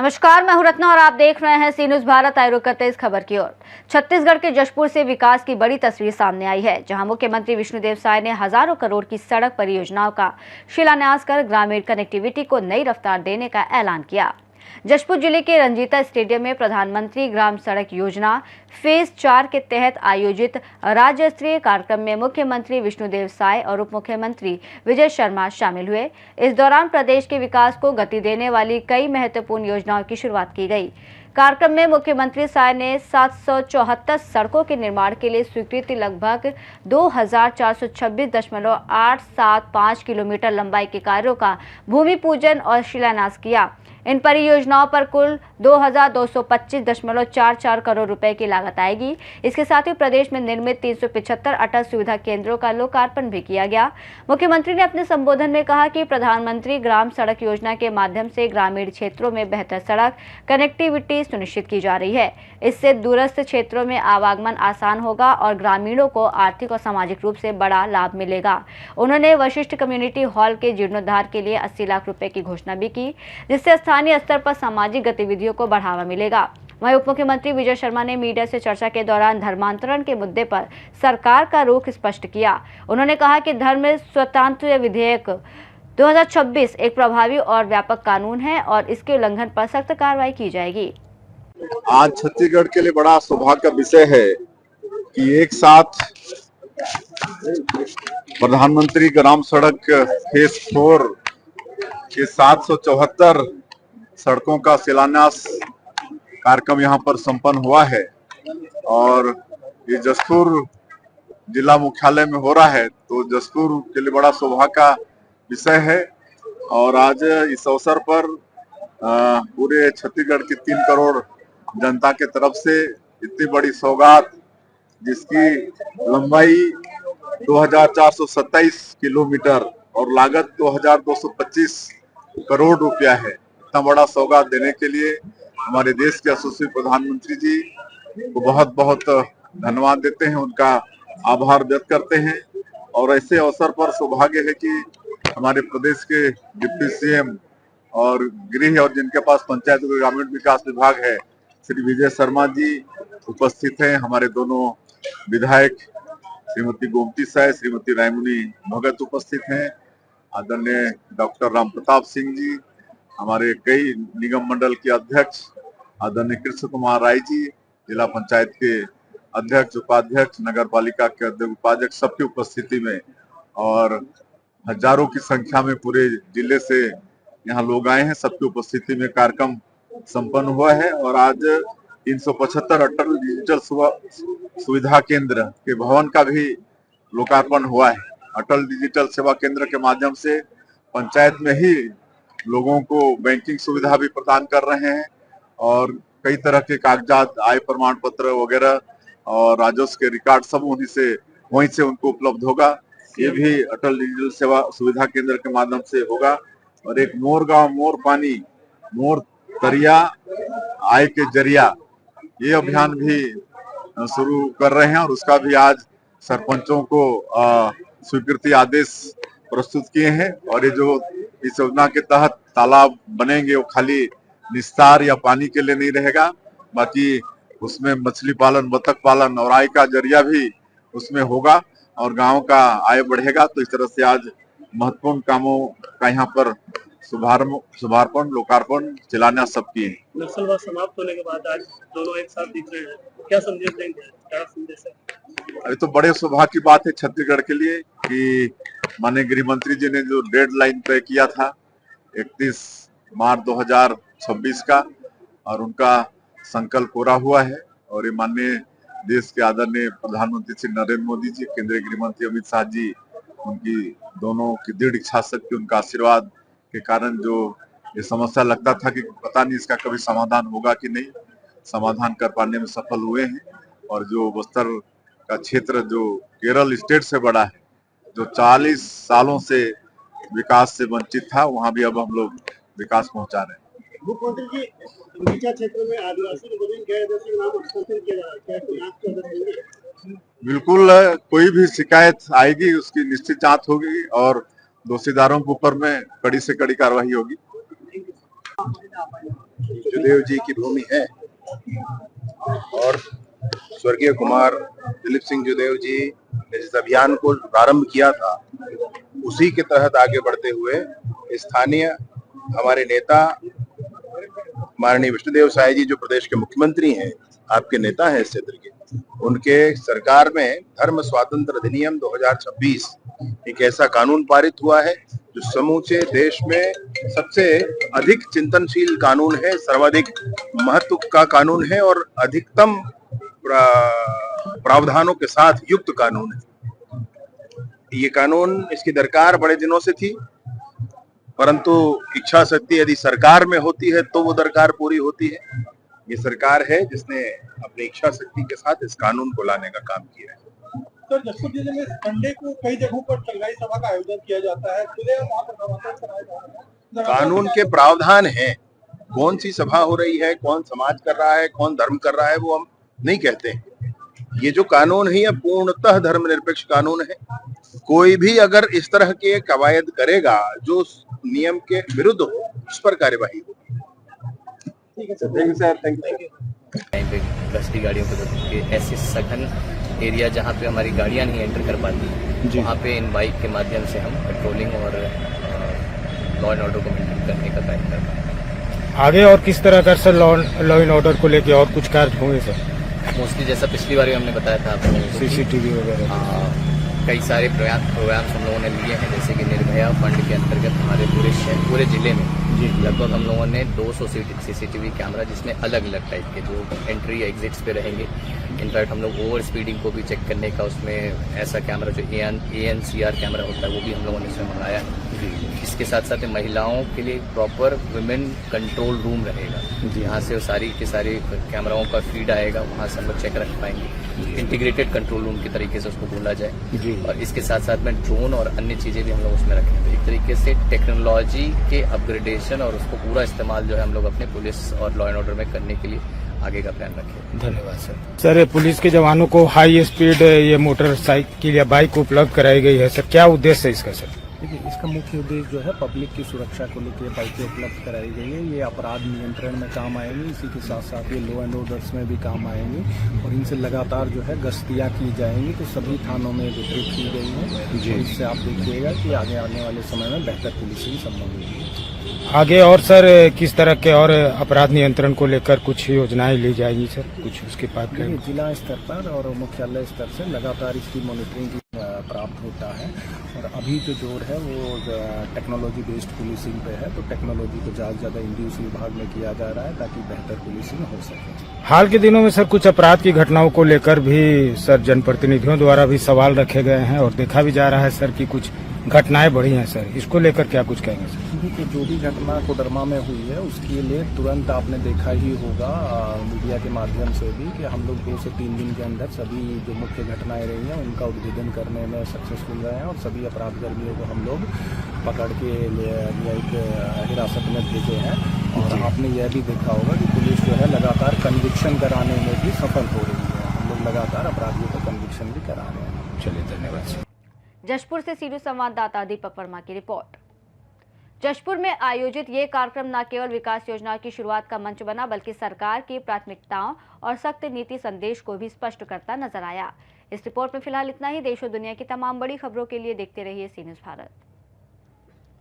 नमस्कार, मैं हूं रत्ना और आप देख रहे हैं सी न्यूज़ भारत। आए रुक करते हैं इस खबर की ओर। छत्तीसगढ़ के जशपुर से विकास की बड़ी तस्वीर सामने आई है, जहां मुख्यमंत्री विष्णुदेव साय ने हजारों करोड़ की सड़क परियोजनाओं का शिलान्यास कर ग्रामीण कनेक्टिविटी को नई रफ्तार देने का ऐलान किया। जशपुर जिले के रंजीता स्टेडियम में प्रधानमंत्री ग्राम सड़क योजना फेज 4 के तहत आयोजित राज्य स्तरीय कार्यक्रम में मुख्यमंत्री विष्णुदेव साय और उप मुख्यमंत्री विजय शर्मा शामिल हुए। इस दौरान प्रदेश के विकास को गति देने वाली कई महत्वपूर्ण योजनाओं की शुरुआत की गई। कार्यक्रम में मुख्यमंत्री साय ने 774 सड़कों के निर्माण के लिए स्वीकृति लगभग 2426.875 किलोमीटर लंबाई के कार्यों का भूमि पूजन और शिलान्यास किया। इन परियोजनाओं पर कुल 2225.44 करोड़ रुपए की लागत आएगी। इसके साथ ही प्रदेश में निर्मित 375 अटल सुविधा केंद्रों का लोकार्पण भी किया गया। मुख्यमंत्री ने अपने संबोधन में कहा कि प्रधानमंत्री ग्राम सड़क योजना के माध्यम से ग्रामीण क्षेत्रों में बेहतर सड़क कनेक्टिविटी सुनिश्चित की जा रही है। इससे दूरस्थ क्षेत्रों में आवागमन आसान होगा और ग्रामीणों को आर्थिक और सामाजिक रूप से बड़ा लाभ मिलेगा। उन्होंने वशिष्ठ कम्युनिटी हॉल के जीर्णोद्धार के लिए 80 लाख रुपए की घोषणा भी की, जिससे स्थानीय स्तर पर सामाजिक गतिविधियों को बढ़ावा मिलेगा। वहीं उप मुख्यमंत्री विजय शर्मा ने मीडिया से चर्चा के दौरान धर्मांतरण के मुद्दे पर सरकार का रुख स्पष्ट किया। उन्होंने कहा कि धर्म स्वतंत्र विधेयक 2026 एक प्रभावी और व्यापक कानून है और इसके उल्लंघन पर सख्त कार्रवाई की जाएगी। आज छत्तीसगढ़ के लिए बड़ा सौभाग्य का विषय है कि एक साथ प्रधानमंत्री ग्राम सड़क फेज 4 के 774 सड़कों का शिलान्यास कार्यक्रम यहाँ पर संपन्न हुआ है और ये जशपुर जिला मुख्यालय में हो रहा है, तो जशपुर के लिए बड़ा सौभाग्य का विषय है। और आज इस अवसर पर पूरे छत्तीसगढ़ की 3 करोड़ जनता के तरफ से इतनी बड़ी सौगात, जिसकी लंबाई 2427 किलोमीटर और लागत 2225 करोड़ रुपया है, इतना बड़ा सौगात देने के लिए हमारे देश के यशस्वी प्रधानमंत्री जी को बहुत बहुत धन्यवाद देते हैं, उनका आभार व्यक्त करते हैं। और ऐसे अवसर पर सौभाग्य है कि हमारे प्रदेश के डिप्टी सीएम और गृह और जिनके पास पंचायत और ग्रामीण विकास विभाग है, श्री विजय शर्मा जी उपस्थित हैं। हमारे दोनों विधायक श्रीमती गोमती साय, श्रीमती रायमुनी भगत उपस्थित हैं। आदरणीय डॉक्टर राम प्रताप सिंह जी, हमारे कई निगम मंडल के अध्यक्ष आदरणीय कृष्ण कुमार राय जी, जिला पंचायत के अध्यक्ष, उपाध्यक्ष, नगर पालिका के अध्यक्ष, उपाध्यक्ष, सबकी उपस्थिति में और हजारों की संख्या में पूरे जिले से यहाँ लोग आए हैं। सबकी उपस्थिति में कार्यक्रम संपन्न हुआ है और आज 375 अटल डिजिटल सुविधा केंद्र के भवन का भी लोकार्पण हुआ है। अटल डिजिटल सेवा केंद्र के माध्यम से पंचायत में ही लोगों को बैंकिंग सुविधा भी प्रदान कर रहे हैं और कई तरह के कागजात, आय प्रमाण पत्र वगैरह और राजस्व के रिकॉर्ड सब वहीं से उनको उपलब्ध होगा। ये भी अटल डिजिटल सेवा सुविधा केंद्र के माध्यम से होगा। और एक मोर गांव मोर पानी मोर तरिया आय के जरिया, ये अभियान भी शुरू कर रहे हैं और उसका भी आज सरपंचों को स्वीकृति आदेश प्रस्तुत किए हैं। और ये जो इस योजना के तहत तालाब बनेंगे वो खाली निस्तार या पानी के लिए नहीं रहेगा, बाकी उसमें मछली पालन, बतख पालन और आय का जरिया भी उसमें होगा और गांव का आय बढ़ेगा। तो इस तरह से आज महत्वपूर्ण कामों का यहाँ पर शुभारंभ, लोकार्पण, शिलान्यास सब किए। नक्सलवाद समाप्त होने के बाद आज दोनों एक साथ दिख रहे हैं, क्या संदेश देंगे? क्या संदेश है? अभी तो बड़े सौभाग्य की बात है छत्तीसगढ़ के लिए कि माननीय गृह मंत्री जी ने जो डेडलाइन तय किया था 31 मार्च 2026 का, और उनका संकल्प पूरा हुआ है। और ये माननीय देश के आदरणीय प्रधानमंत्री श्री नरेंद्र मोदी जी, केंद्रीय गृह मंत्री अमित शाह जी, उनकी दोनों की दृढ़ इच्छा शक्ति, उनका आशीर्वाद के कारण जो ये समस्या लगता था कि पता नहीं इसका कभी समाधान होगा कि नहीं, समाधान कर पाने में सफल हुए हैं। और जो बस्तर का क्षेत्र जो केरल स्टेट से बड़ा है, जो 40 सालों से विकास से वंचित था, वहां भी अब हम लोग विकास पहुंचा रहे हैं। मुख्यमंत्री जी, नीचा क्षेत्र में आदिवासी नाम किया जा रहा है, बिल्कुल, कोई भी शिकायत आएगी उसकी निश्चित जांच होगी और दोषीदारों के ऊपर में कड़ी से कड़ी कार्रवाई होगी। जयदेव जी की भूमि है और स्वर्गीय कुमार दिलीप सिंह जयदेव जी ने जिस अभियान को प्रारंभ किया था उसी के तहत आगे बढ़ते हुए स्थानीय हमारे नेता माननीय विष्णुदेव साय जी जो प्रदेश के मुख्यमंत्री हैं, आपके नेता हैं इस क्षेत्र के, उनके सरकार में धर्म स्वातंत्र अधिनियम 2026 एक ऐसा कानून पारित हुआ है जो समूचे देश में सबसे अधिक चिंतनशील कानून है, सर्वाधिक महत्व का कानून है और अधिकतम प्रावधानों के साथ युक्त कानून है। ये कानून, इसकी दरकार बड़े दिनों से थी, परंतु इच्छा शक्ति यदि सरकार में होती है तो वो दरकार पूरी होती है। ये सरकार है जिसने अपनी इच्छा शक्ति के साथ इस कानून को लाने का काम किया है। सर, जशपुर जिले में संडे को कई जगहों पर चंगाई सभा का आयोजन किया जाता है, वहाँ पर कराया जा रहा है। कानून के प्रावधान हैं, कौन सी सभा हो रही है, कौन समाज कर रहा है, कौन धर्म कर रहा है, वो हम नहीं कहते हैं। ये जो कानून है ये पूर्णतः धर्मनिरपेक्ष कानून है। कोई भी अगर इस तरह के कवायद करेगा जो नियम के विरुद्ध हो, उस पर कार्यवाही होगी। ठीक है sir, thank you sir, thank you. पे गश्ती गाड़ियों को ऐसे सघन एरिया जहाँ पे हमारी गाड़ियाँ नहीं एंटर कर पाती, वहाँ पे इन बाइक के माध्यम से हम पेट्रोलिंग और लॉ एंड ऑर्डर को मेंटेन करने का कार्य कर पाते हैं। आगे और किस तरह का सर लॉ एंड ऑर्डर को लेके और कुछ कार्य होंगे सर? मोस्टली जैसा पिछली बार हमने बताया था आपको, CCTV वगैरह कई सारे प्रोग्राम्स हम लोगों ने लिए हैं, जैसे कि निर्भया फंड के अंतर्गत हमारे पूरे जिले में लगभग हम लोगों ने 200 CCTV कैमरा, जिसमें अलग अलग टाइप के जो एंट्री एग्जिट्स पे रहेंगे। इनफैक्ट हम लोग ओवर स्पीडिंग को भी चेक करने का, उसमें ऐसा कैमरा जो ANCR कैमरा होता है वो भी हम लोगों ने इसमें मंगाया है। इसके साथ साथ महिलाओं के लिए प्रॉपर वुमेन कंट्रोल रूम रहेगा, यहाँ से सारी के सारे कैमराओं का फीड आएगा, वहाँ से हम लोग चेक रख पाएंगे। इंटीग्रेटेड कंट्रोल रूम की तरीके से उसको बोला जाए। और इसके साथ साथ में ड्रोन और अन्य चीज़ें भी हम लोग उसमें रखें। तो एक तरीके से टेक्नोलॉजी के अपग्रेडेशन और उसको पूरा इस्तेमाल जो है हम लोग अपने पुलिस और लॉ एंड ऑर्डर में करने के लिए आगे का प्लान रखें। धन्यवाद सर। सर, पुलिस के जवानों को हाई स्पीड ये मोटरसाइकिल या बाइक उपलब्ध कराई गई है सर, क्या उद्देश्य है इसका सर? देखिए, इसका मुख्य उद्देश्य जो है पब्लिक की सुरक्षा को लेकर बाइकें उपलब्ध कराई गई है। ये अपराध नियंत्रण में काम आएंगी, इसी के साथ साथ ये लॉ एंड ऑर्डर्स में भी काम आएंगी और इनसे लगातार जो है गश्तियाँ की जाएंगी। तो सभी थानों में वितरित की गई हैं जी। इससे आप देखिएगा कि आगे आने वाले समय में बेहतर पुलिसिंग संभव होगी। आगे और सर किस तरह के और अपराध नियंत्रण को लेकर कुछ योजनाएं ली जाएंगी सर, कुछ उसके बाद? जिला स्तर पर और मुख्यालय स्तर से लगातार इसकी मॉनिटरिंग प्राप्त होता है और अभी जो जोर है वो टेक्नोलॉजी बेस्ड पुलिसिंग पे है। तो टेक्नोलॉजी को ज़्यादा से ज़्यादा इंड्यूस विभाग में किया जा रहा है ताकि बेहतर पुलिसिंग हो सके। हाल के दिनों में सर कुछ अपराध की घटनाओं को लेकर भी सर जनप्रतिनिधियों द्वारा भी सवाल रखे गए हैं और देखा भी जा रहा है सर कि कुछ घटनाएं बढ़ी हैं सर, इसको लेकर क्या कुछ कहेंगे सर? देखिए, जो भी घटना कोडरमा में हुई है उसके लिए तुरंत आपने देखा ही होगा मीडिया के माध्यम से भी कि हम लोग 2 से 3 दिन के अंदर सभी जो मुख्य घटनाएं रही हैं उनका उद्भेदन करने में सक्सेसफुल रहे हैं और सभी अपराधकर्मियों को हम लोग पकड़ के न्यायिक हिरासत में भेजे हैं। और आपने यह भी देखा होगा कि पुलिस जो है लगातार कन्विक्शन कराने में भी सफल हो रही है। हम लोग लगातार अपराधियों को कन्विक्शन भी करा रहे हैं। चलिए, धन्यवाद। जशपुर से सीधे संवाददाता दीपक वर्मा की रिपोर्ट। जशपुर में आयोजित ये कार्यक्रम न केवल विकास योजनाओं की शुरुआत का मंच बना, बल्कि सरकार की प्राथमिकताओं और सख्त नीति संदेश को भी स्पष्ट करता नजर आया। इस रिपोर्ट में फिलहाल इतना ही। देश और दुनिया की तमाम बड़ी खबरों के लिए देखते रहिए सी न्यूज़ भारत।